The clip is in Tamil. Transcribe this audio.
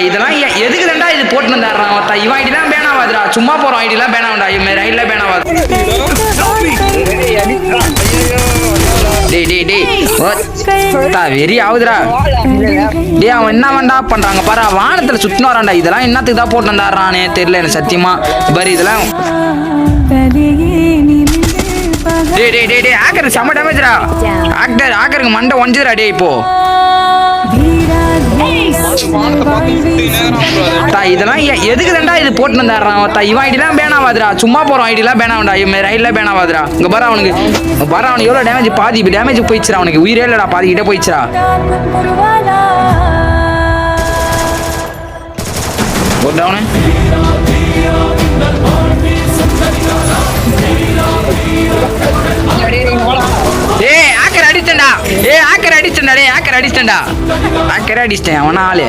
இதெல்லாம் எதுக்கு தான்டா இது போட்டு வந்தாடுறான் இவன் ஐடிலாம் பேன் ஆகாதுடா சும்மா போறோம் ஐடிலாம் பேன் ஆகும்டா இவன் ரைட்ல பேன் ஆகாது வெறி ஆகுதுடா டே அவன் என்ன வேண்டா பண்றாங்க பாரு வானத்துல சுத்தின வரான்டா இதெல்லாம் என்னத்துக்கு தான் போட்டு வந்தாடுறானே தெரியல எனக்கு சத்தியமா பாரு இதெல்லாம் ஆக்கருக்கு செம்ம டேமேஜ்டா ஆக்கருக்கு மண்டை ஒஞ்சுதுடா டே இப்போ இதெல்லாம் எதுக்கு தான்டா இது போட்டு வந்தாடுறான் இவன் ஐடிலாம் பேன் ஆகாதுடா சும்மா போறோம் ஐடிலாம் பேன் ஆகும்டா இவன் ரைட்ல பேன் ஆகாதுடா இங்க பாரு அவனுக்கு எவ்வளவு டேமேஜ் பாதி டேமேஜ் போயிடுச்சுடா அவனுக்கு உயிரே இல்லடா பாதி கிட்ட போயிடுச்சுடா ஒரு டவுனு ஆக்கர் அடிச்சேன்டா அவனா ஆளு